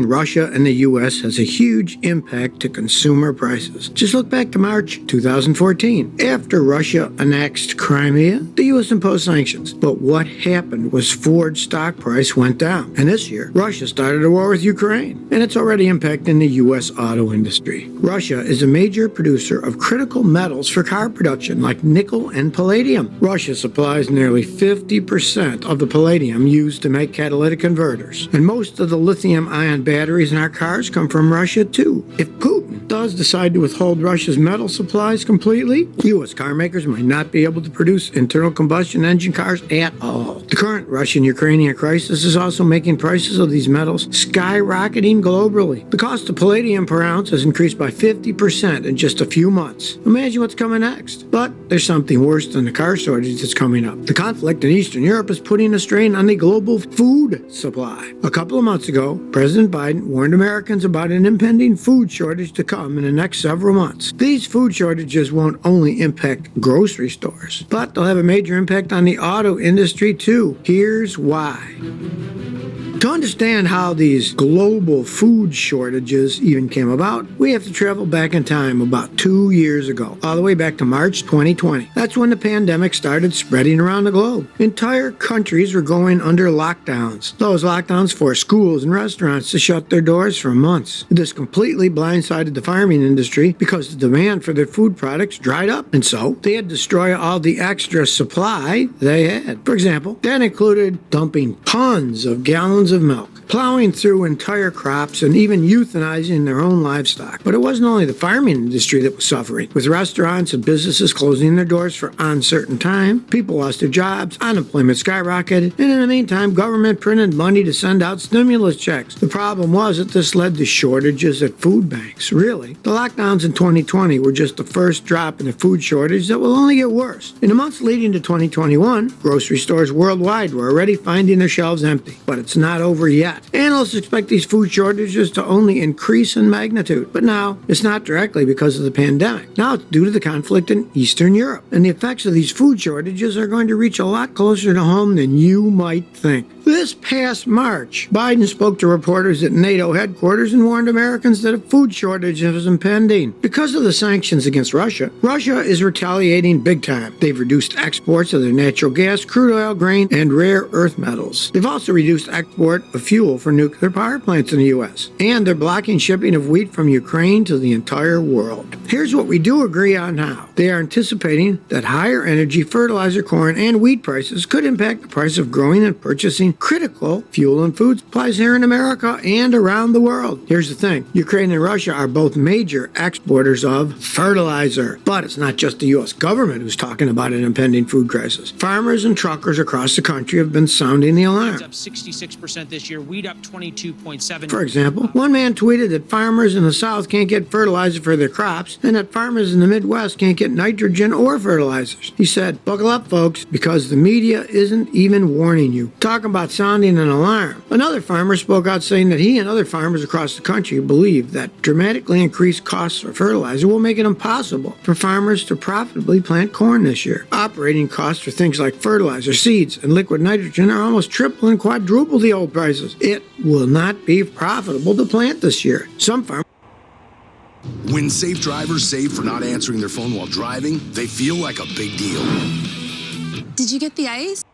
Russia and the U.S. has a huge impact to consumer prices. Just look back to March 2014. After Russia annexed Crimea, the U.S. imposed sanctions. But what happened was Ford's stock price went down. And this year, Russia started a war with Ukraine. And it's already impacting the U.S. auto industry. Russia is a major producer of critical metals for car production, like nickel and palladium. Russia supplies nearly 50% of the palladium used to make catalytic converters. And most of the lithium-ion batteries in our cars come from Russia, too. If Putin does decide to withhold Russia's metal supplies completely, U.S. car makers might not be able to produce internal combustion engine cars at all. The current Russian-Ukrainian crisis is also making prices of these metals skyrocketing globally. The cost of palladium per ounce has increased by 50% in just a few months. Imagine what's coming next. But there's something worse than the car shortage that's coming up. The conflict in Eastern Europe is putting a strain on the global food supply. A couple of months ago, President Biden warned Americans about an impending food shortage to come in the next several months. These food shortages won't only impact grocery stores, but they'll have a major impact on the auto industry too. Here's why. To understand how these global food shortages even came about, we have to travel back in time about 2 years ago, all the way back to March 2020. That's when the pandemic started spreading around the globe. Entire countries were going under lockdowns. Those lockdowns forced schools and restaurants to shut their doors for months. This completely blindsided the farming industry because the demand for their food products dried up, and so they had to destroy all the extra supply they had. For example, that included dumping tons of gallons of milk, plowing through entire crops, and even euthanizing their own livestock. But it wasn't only the farming industry that was suffering. With restaurants and businesses closing their doors for uncertain time, people lost their jobs, unemployment skyrocketed, and in the meantime, government printed money to send out stimulus checks. The problem was that this led to shortages at food banks. Really, the lockdowns in 2020 were just the first drop in a food shortage that will only get worse. In the months leading to 2021, grocery stores worldwide were already finding their shelves empty. But it's not over yet. Analysts expect these food shortages to only increase in magnitude. But now, it's not directly because of the pandemic. Now it's due to the conflict in Eastern Europe. And the effects of these food shortages are going to reach a lot closer to home than you might think. This past March, Biden spoke to reporters at NATO headquarters and warned Americans that a food shortage is impending. Because of the sanctions against Russia, Russia is retaliating big time. They've reduced exports of their natural gas, crude oil, grain, and rare earth metals. They've also reduced export of fuel for nuclear power plants in the U.S. And they're blocking shipping of wheat from Ukraine to the entire world. Here's what we do agree on now. They are anticipating that higher energy, fertilizer, corn, and wheat prices could impact the price of growing and purchasing critical fuel and food supplies here in America and around the world. Here's the thing. Ukraine and Russia are both major exporters of fertilizer. But it's not just the U.S. government who's talking about an impending food crisis. Farmers and truckers across the country have been sounding the alarm. It's up 66% this year, wheat up 22.7%. For example, one man tweeted that farmers in the South can't get fertilizer for their crops and that farmers in the Midwest can't get nitrogen or fertilizers. He said, buckle up, folks, because the media isn't even warning you. Talking about sounding an alarm. Another farmer spoke out saying that he and other farmers across the country believe that dramatically increased costs for fertilizer will make it impossible for farmers to profitably plant corn this year. Operating costs for things like fertilizer, seeds, and liquid nitrogen are almost triple and quadruple the old prices. It will not be profitable to plant this year. Some farmers. When safe drivers save for not answering their phone while driving, they feel like a big deal. Did you get the ice?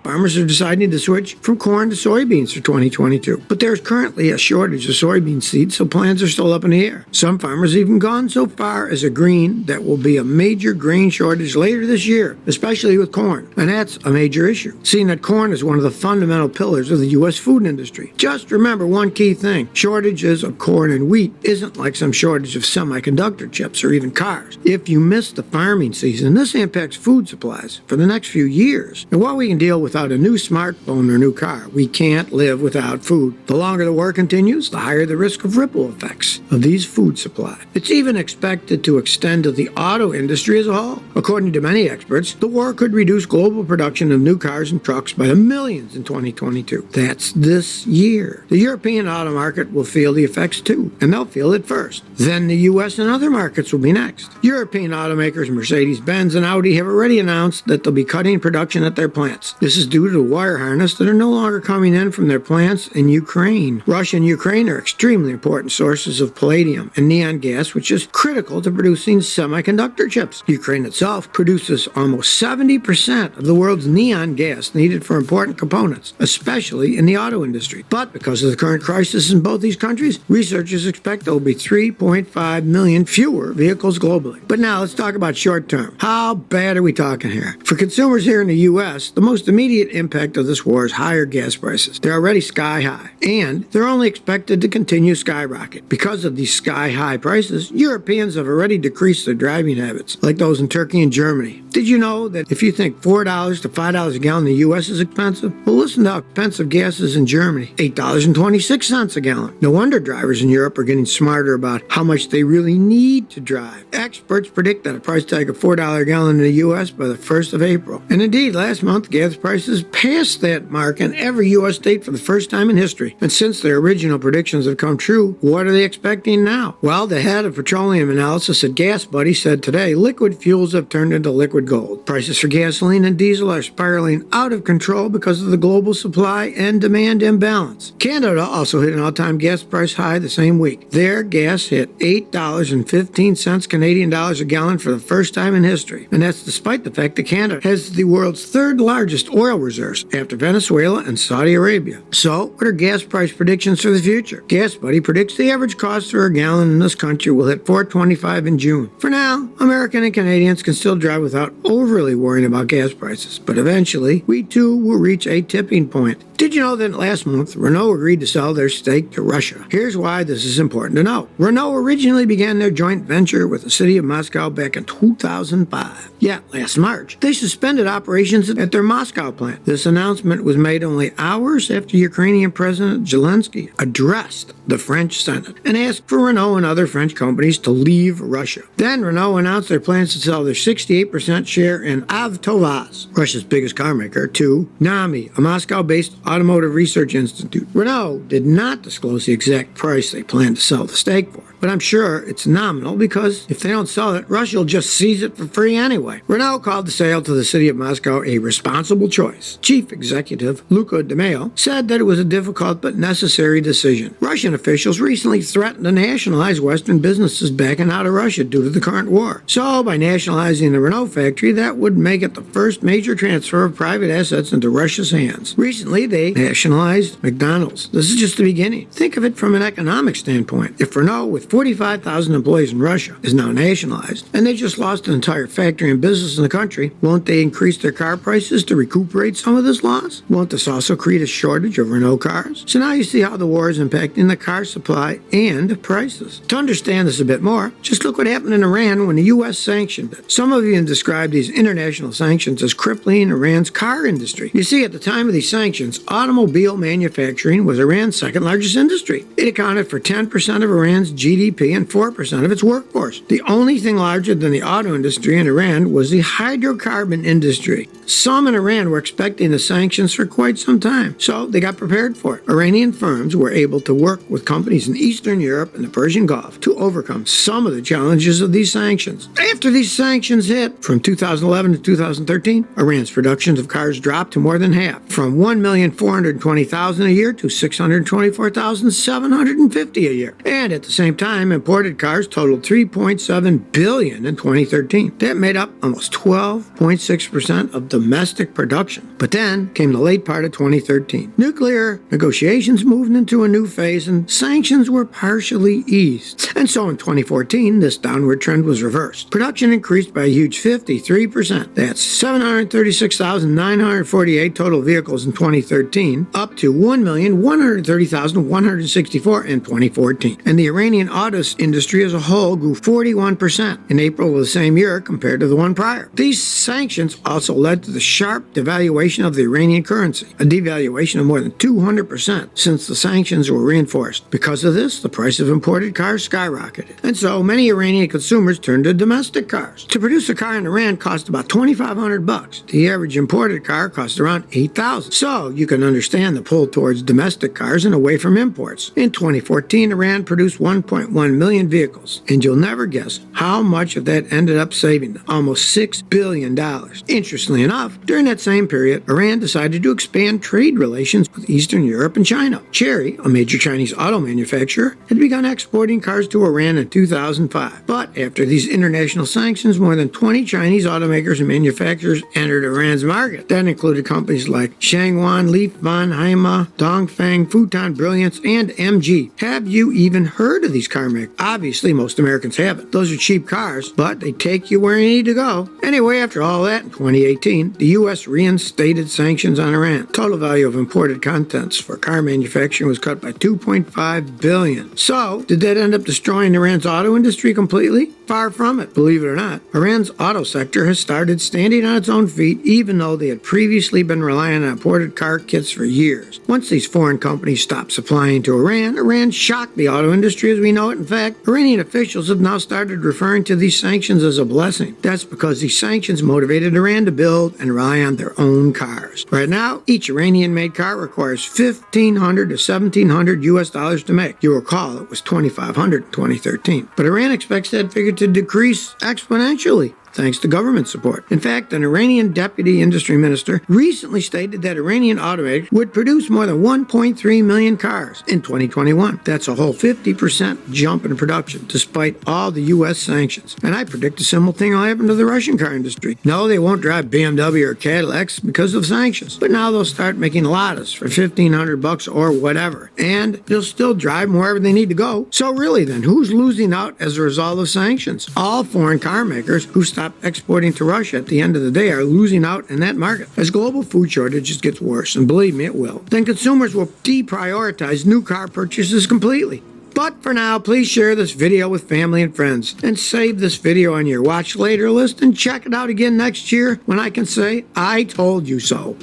Farmers are deciding to switch from corn to soybeans for 2022. But there's currently a shortage of soybean seeds, so plans are still up in the air. Some farmers have even gone so far as agreeing that will be a major grain shortage later this year, especially with corn. And that's a major issue, seeing that corn is one of the fundamental pillars of the U.S. food industry. Just remember one key thing. Shortages of corn and wheat isn't like some shortage of semiconductor chips or even cars. If you miss the farming season, this impacts food supplies for the next few years. And while we can deal with without a new smartphone or new car. We can't live without food. The longer the war continues, the higher the risk of ripple effects of these food supplies. It's even expected to extend to the auto industry as a whole. According to many experts, the war could reduce global production of new cars and trucks by the millions in 2022. That's this year. The European auto market will feel the effects too, and they'll feel it first. Then the U.S. and other markets will be next. European automakers Mercedes-Benz and Audi have already announced that they'll be cutting production at their plants. This is due to the wire harness that are no longer coming in from their plants in Ukraine. Russia and Ukraine are extremely important sources of palladium and neon gas, which is critical to producing semiconductor chips. Ukraine itself produces almost 70% of the world's neon gas needed for important components, especially in the auto industry. But because of the current crisis in both these countries, researchers expect there will be 3.5 million fewer vehicles globally. But now let's talk about short term. How bad are we talking here? For consumers here in the U.S., the most immediate impact of this war is higher gas prices. They're already sky high, and they're only expected to continue skyrocket. Because of these sky high prices, Europeans have already decreased their driving habits, like those in Turkey and Germany. Did you know that if you think $4 to $5 a gallon in the U.S. is expensive? Well, listen to how expensive gas is in Germany. $8.26 a gallon. No wonder drivers in Europe are getting smarter about how much they really need to drive. Experts predict that a price tag of $4 a gallon in the U.S. by the 1st of April. And indeed, last month, gas prices passed that mark in every U.S. state for the first time in history. And since their original predictions have come true, what are they expecting now? Well, the head of petroleum analysis at GasBuddy said today, liquid fuels have turned into liquid gold. Prices for gasoline and diesel are spiraling out of control because of the global supply and demand imbalance. Canada also hit an all-time gas price high the same week. Their gas hit $8.15 Canadian dollars a gallon for the first time in history. And that's despite the fact that Canada has the world's third largest oil reserves after Venezuela and Saudi Arabia. So, what are gas price predictions for the future? GasBuddy predicts the average cost for a gallon in this country will hit $4.25 in June. For now, American and Canadians can still drive without overly worrying about gas prices, but eventually, we too will reach a tipping point. Did you know that last month, Renault agreed to sell their stake to Russia? Here's why this is important to know. Renault originally began their joint venture with the city of Moscow back in 2005. Yet, last March, they suspended operations at their Moscow plant. This announcement was made only hours after Ukrainian President Zelensky addressed the French Senate and asked for Renault and other French companies to leave Russia. Then Renault announced their plans to sell their 68% share in Avtovaz, Russia's biggest car maker, to NAMI, a Moscow-based automotive research institute. Renault did not disclose the exact price they plan to sell the stake for, but I'm sure it's nominal because if they don't sell it, Russia will just seize it for free anyway. Renault called the sale to the city of Moscow a responsible choice. Chief executive Luca De Maio said that it was a difficult but necessary decision. Russian officials recently threatened to nationalize Western businesses backing out of Russia due to the current war. So, by nationalizing the Renault factory, that would make it the first major transfer of private assets into Russia's hands. Recently, they nationalized McDonald's. This is just the beginning. Think of it from an economic standpoint. If Renault, with 45,000 employees in Russia, is now nationalized, and they just lost an entire factory and business in the country, won't they increase their car prices to recuperate some of this loss? Won't this also create a shortage of Renault cars? So now you see how the war is impacting the car supply and prices. To understand this a bit more, just look what happened in Iran when the U.S. sanctioned it. Some of you have described these international sanctions as crippling Iran's car industry. You see, at the time of these sanctions, automobile manufacturing was Iran's second largest industry. It accounted for 10% of Iran's GDP and 4% of its workforce. The only thing larger than the auto industry in Iran was the hydrocarbon industry. Some in Iran were expecting the sanctions for quite some time, so they got prepared for it. Iranian firms were able to work with companies in Eastern Europe and the Persian Gulf to overcome some of the challenges of these sanctions. After these sanctions hit, from 2011 to 2013, Iran's productions of cars dropped to more than half, from 1,420,000 a year to 624,750 a year. And at the same time, imported cars totaled 3.7 billion in 2013. That made up almost 12.6% of domestic production. But then came the late part of 2013. Nuclear negotiations moved into a new phase and sanctions were partially eased. And so in 2014, this downward trend was reversed. Production increased by a huge 53%. That's 736,948 total vehicles in 2013, up to 1,130,164 in 2014. And the Iranian auto industry as a whole grew 41% in April of the same year compared to the one prior. These sanctions also led to the sharp devaluation of the Iranian currency, a devaluation of more than 200% since the sanctions were reinforced. Because of this, the price of imported cars skyrocketed. And so many Iranian consumers turned to domestic cars. To produce a car in Iran cost about $2,500. The average imported car cost around $8,000. So you can understand the pull towards domestic cars and away from imports. In 2014, Iran produced 1.1 million vehicles, and you'll never guess how much of that ended up saving them, almost $6 billion. Interestingly enough, during that same period, Iran decided to expand trade relations with Eastern Europe and China. Chery, a major Chinese auto manufacturer, had begun exporting cars to Iran in 2005. But after these international sanctions, more than 20 Chinese automakers and manufacturers entered Iran's market. That included companies like Shangwan, Leaf Van, Haima, Dongfeng, Futon, Brilliance, and MG. Have you even heard of these car makers? Obviously, most Americans haven't. Those are cheap cars, but they take you where you need to go. Anyway, after all that, in 2018, the U.S. reinstated sanctions on Iran. Total value of imported contents for car manufacturing was cut by $2.5 billion. So, did that end up destroying Iran's auto industry completely? Far from it, believe it or not. Iran's auto sector has started standing on its own feet, even though they had previously been relying on imported car kits for years. Once these foreign companies stopped supplying to Iran shocked the auto industry as we know it. In fact, Iranian officials have now started referring to these sanctions as a blessing. That's because these sanctions motivated Iran to build and rely on their own cars. Right now, each Iranian-made car requires $1,500 to $1,700 US to make. You'll recall it was $2,500 in 2013. But Iran expects that figure to decrease exponentially, thanks to government support. In fact, an Iranian deputy industry minister recently stated that Iranian automakers would produce more than 1.3 million cars in 2021. That's a whole 50% jump in production, despite all the U.S. sanctions. And I predict a similar thing will happen to the Russian car industry. No, they won't drive BMW or Cadillacs because of sanctions, but now they'll start making Ladas for $1,500 or whatever, and they'll still drive them wherever they need to go. So really then, who's losing out as a result of sanctions? All foreign car makers who stop exporting to Russia at the end of the day are losing out in that market. As global food shortages gets worse, and believe me it will, then consumers will deprioritize new car purchases completely. But for now, please share this video with family and friends, and save this video on your watch later list and check it out again next year when I can say, I told you so.